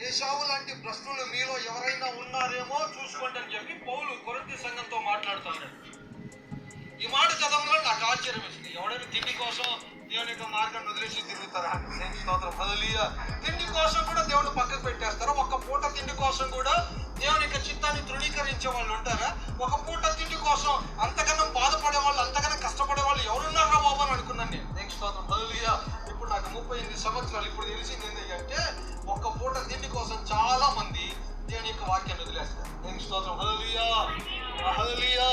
ఏశావు లాంటి భ్రష్టులు మీలో ఎవరైనా ఉన్నారేమో చూసుకోండి అని చెప్పి పౌలు కొరింథీ సంఘంతో మాట్లాడుతున్నాడు. ఈ మాట చదవడంలో నాకు ఆశ్చర్యం వేసింది. ఎవడైనా తిండి కోసం దేవుని యొక్క మార్గాన్ని వదిలేసి తిరుగుతారా? స్తోత్రం, హల్లెలూయా. తిండి కోసం కూడా దేవుని పక్కకు పెట్టేస్తారా? ఒక పూట తిండి కోసం కూడా దేవుని యొక్క చిత్తాన్ని తృణీకరించే వాళ్ళు ఉంటారా? ఒక పూట తిండి కోసం అంతకన్నా బాధపడే వాళ్ళు, అంతకన్నా కష్టపడే వాళ్ళు ఎవరున్నారా బాబు అని అనుకున్నాను నేను. స్తోత్రం, హల్లెలూయా. ఇప్పుడు నాకు 38 సంవత్సరాలు. ఇప్పుడు తెలిసింది ఏంటంటే ఒక పూట తిండి కోసం చాలా మంది దేవుని యొక్క వాక్యాన్ని వదిలేస్తారు. స్తోత్రం, హల్లెలూయా, హల్లెలూయా.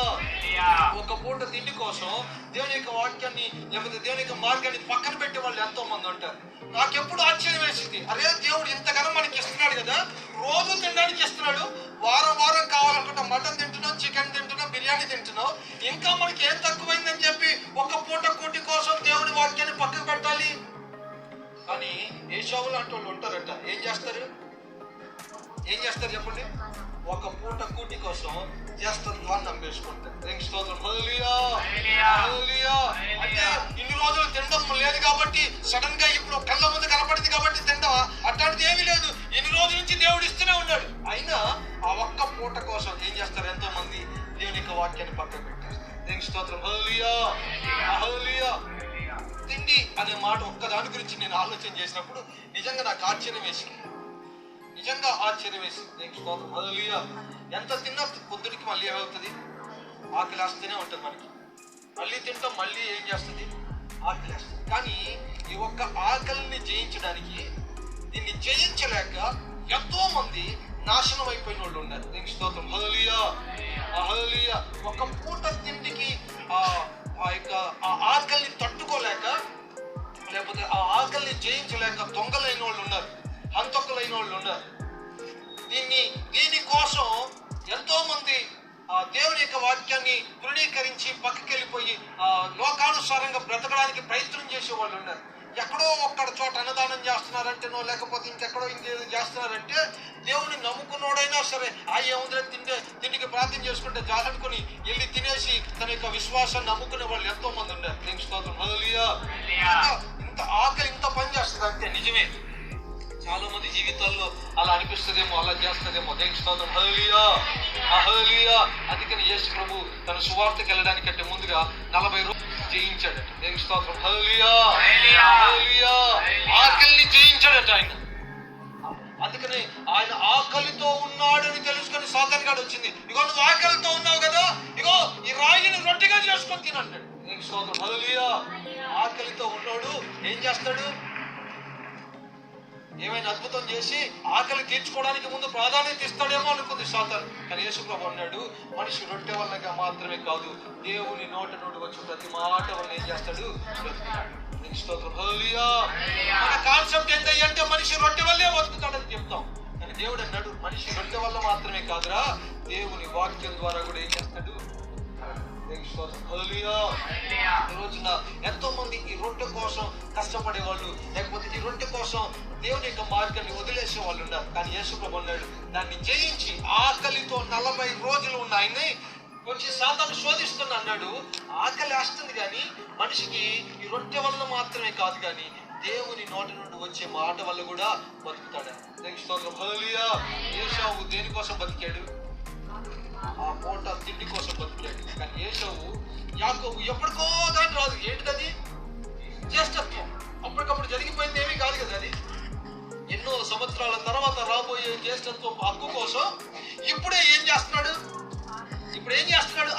ఒక పూట తిండి కోసం దేవుని యొక్క వాక్యాన్ని లేకపోతే దేవుని యొక్క మార్గాన్ని పక్కన పెట్టే వాళ్ళు ఎంతో మంది ఉంటారు. నాకెప్పుడు ఆశ్చర్యం వేసింది, అరే దేవుడు ఇంతగానో మనకి ఇస్తున్నాడు కదా, రోజు తినడానికి ఇస్తున్నాడు, వారం వారం కావాలనుకుంటా మటన్ తింటున్నాం, చికెన్ తింటున్నాం, బిర్యానీ తింటున్నాం, ఇంకా మనకి ఏం తక్కువైందని చెప్పి ఒక పూట కూటి కోసం దేవుని వాక్యాన్ని పక్కకు పెట్టాలి. కానీ ఏశావు లాంటి వాళ్ళు ఉంటారట. ఏం చేస్తారు చెప్పండి? ఒక పూట కూటి కోసం జ్యేష్ఠత్వాన్ని నమ్మేసుకుంటారు. స్తోత్రం, హల్లెలూయా, హల్లెలూయా. అంటే ఇన్ని రోజులు తినడం లేదు కాబట్టి సడన్ గా ఇప్పుడు కళ్ళ ముందు కనపడింది కాబట్టి తింటాం, అట్లాంటిది ఏమీ లేదు. ఇన్ని రోజుల నుంచి దేవుడు ఇస్తూనే ఉన్నాడు. అయినా ఆ ఒక్క పూట కోసం ఏం చేస్తారు? ఎంతో మంది దేవుని యొక్క వాక్యాన్ని పక్కన పెట్టేస్తారు. స్తోత్రం, హల్లెలూయా, హల్లెలూయా. తిండి అనే మాట ఒక్కదాని గురించి నేను ఆలోచన చేసినప్పుడు నిజంగా నాకు ఆశ్చర్యం వేసింది. స్తోత్రం, హల్లెలూయా. ఎంత తిన్నా పొద్దుడికి మళ్ళీ ఏమవుతుంది? ఆకలి వేస్తూనే ఉంటుంది మనకి. మళ్ళీ తింటాం, మళ్ళీ ఏం చేస్తుంది? ఆకలి వేస్తుంది. కానీ ఈ ఒక్క ఆకలిని జయించడానికి, దీన్ని జయించలేక ఎంతో మంది నాశనం అయిపోయిన వాళ్ళు ఉన్నారు. స్తోత్రం, హల్లెలూయా, హల్లెలూయా. ఒక పూట తిండికి ఆ ఆకలిని తట్టుకోలేక, లేకపోతే ఆ ఆకలిని జయించలేక దొంగలైన వాళ్ళు ఉన్నారు, హంతకులైన వాళ్ళు ఉన్నారు. దీనికోసం ఎంతో మంది దేవుని యొక్క వాక్యాన్ని తృణీకరించి పక్కకి వెళ్ళిపోయి లోకానుసారంగా బ్రతకడానికి ప్రయత్నం చేసే వాళ్ళు ఉన్నారు. ఎక్కడో ఒక్కడ చోట అన్నదానం చేస్తున్నారంటేనో, లేకపోతే ఇంకెక్కడో ఇంకేదో చేస్తున్నారంటే దేవుని నమ్ముకున్నోడైనా సరే ఏముందిలే తిండికి ప్రార్థన చేసుకుంటే జాలనుకుని వెళ్ళి తినేసి తన యొక్క విశ్వాసాన్ని నమ్ముకునే వాళ్ళు ఎంతో మంది ఉన్నారు. స్తోత్రం, హల్లెలూయా. ఇంత ఆకలి ఇంత పని చేస్తుంది అంటే నిజమే. చాలా మంది జీవితాల్లో అలా అనిపిస్తుందేమో, అలా చేస్తుందేమో. స్తోత్రం, హల్లెలూయా, హల్లెలూయా. అందుకని యేసు ప్రభు తన సువార్తకి వెళ్ళడానికంటే ముందుగా 40 రోజులు జయించాడట. స్తోత్రం, హల్లెలూయా, హల్లెలూయా. ఆకలిని జయించాడట ఆయన. అందుకని ఆయన ఆకలితో ఉన్నాడని తెలుసుకొని సాతాను గాడు వచ్చింది, ఇగో నువ్వు ఆకలితో ఉన్నావు కదా, ఇగో ఈ రాయిని రొట్టెగా చేసుకొని తినంటాడు. స్తోత్రం, హల్లెలూయా. ఆకలితో ఉన్నాడు ఏం చేస్తాడు? ఏమైనా అద్భుతం చేసి ఆకలి తీర్చుకోవడానికి ముందు ప్రాధాన్యత ఇస్తాడేమో అనుకుంది సాతాను. కానీ యేసు ప్రభు అన్నాడు, మనిషి రొట్టె వల్లగా మాత్రమే కాదు, దేవుని నోట నుండి వచ్చి ప్రతి మాట వల్ల ఏం చేస్తాడు? స్తోత్రం, హల్లెలూయా. మన కాన్సెప్ట్ ఏంటంటే మనిషి రొట్టె వల్లే బతుకుతాడని చెప్తాం. కానీ దేవుడు అన్నాడు, మనిషి రొట్టె వల్ల మాత్రమే కాదురా, దేవుని వాక్యం ద్వారా కూడా ఏం చేస్తాడు? ఈ రోజున ఎంతో మంది ఈ రొట్టె కోసం కష్టపడే వాళ్ళు, లేకపోతే ఈ రొట్టె కోసం దేవుని యొక్క మార్గాన్ని వదిలేసే వాళ్ళు ఉన్నారు. కానీ యేసు ప్రభు అన్నాడు, దాన్ని జయించి ఆకలితో 40 రోజులు ఉన్న ఆయన్ని వచ్చి సాతాను శోధిస్తున్నా అన్నాడు. ఆకలి వేస్తుంది కానీ మనిషికి ఈ రొట్టె వల్ల మాత్రమే కాదు, కానీ దేవుని నోటి నుండి వచ్చే మాట వల్ల కూడా బతుకుతాడు. స్తోత్రం, హల్లెలూయా. ఏశావు దేనికోసం బతికాడు? ఆ పూట తిండి కోసం బతికాడు. కానీ ఏశావు, యాకోబు ఎప్పటికో దాని రాదు. ఏంటిది? జ్యేష్ఠత్వం. అప్పటికప్పుడు జరిగిపోయింది ఏమీ కాదు కదా, అది ఎన్నో సంవత్సరాల తర్వాత రాబోయే జ్యేష్ఠత్వం హక్కు కోసం ఇప్పుడే ఏం చేస్తున్నాడు?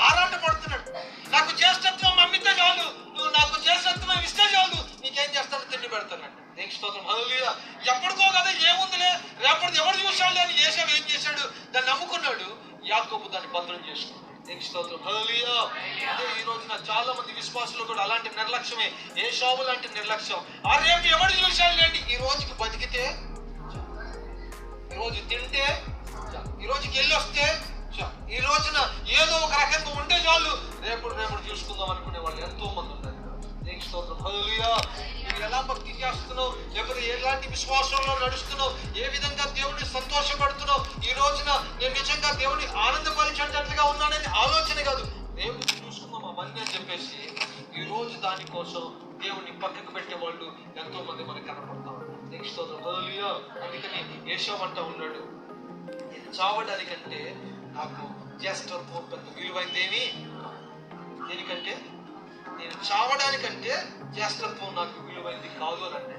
ఆరాట పడుతున్నాడు. నాకు జ్యేష్ఠత్వం అమ్మితే చాలు, నువ్వు నాకు జ్యేష్ఠత్వం ఇస్తే చాలు, నీకేం చేస్తాను? తిండి పెడతానంట. స్తోత్రం, హల్లెలూయా. ఎప్పటికో కదా, ఏముందిలే రేపటి ఎవరు చూశాడు అని ఏశావు ఏం చేశాడు? దాన్ని నమ్ముకున్నాడు. యాకోబు దాన్ని భద్రం చేసుకున్నాడు. స్తోత్రం, హల్లెలూయా. అదే ఈ రోజున చాలా మంది విశ్వాసులు కూడా అలాంటి నిర్లక్ష్యమే, ఏశావు లాంటి నిర్లక్ష్యం. ఆ రేపు ఎవరు చూశాడు లేండి, ఈ రోజుకి బతికితే, ఈ రోజు తింటే, ఈ రోజుకి వెళ్ళి వస్తే, ఈ రోజున ఏదో ఒక రకంగా ఉంటే చాలు, రేపు చూసుకుందాం అనుకునే వాళ్ళు ఎంతో మంది ఉన్నారు. స్తోత్రం, హల్లెలూయా. నువ్వు ఎలా భక్తి చేస్తున్నావు, లేకపోతే ఎలాంటి విశ్వాసంలో నడుస్తున్నావు, ఏ విధంగా దేవుని సంతోషపడుతున్నావు, ఈ రోజున నేను నిజంగా దేవుని ఆనందపరిచేటట్లుగా ఉన్నానని ఆలోచన కాదు, దేవుని చూసుకుందాం అవన్నీ అని చెప్పేసి ఈ రోజు దానికోసం దేవుని పక్కకు పెట్టే వాళ్ళు ఎంతో మంది మనకు కనపడతా ఉన్నారు. నెక్స్ట్ హల్లెలూయా. అందుకని యేషోవు అంటా ఉన్నాడు, నేను చావడానికంటే నాకు జ్యేష్ఠత్వం పెద్ద విలువైందేమి. దేనికంటే నేను చావడానికంటే జ్యేష్ఠత్వం నాకు విలువైంది కాదు అని అంటే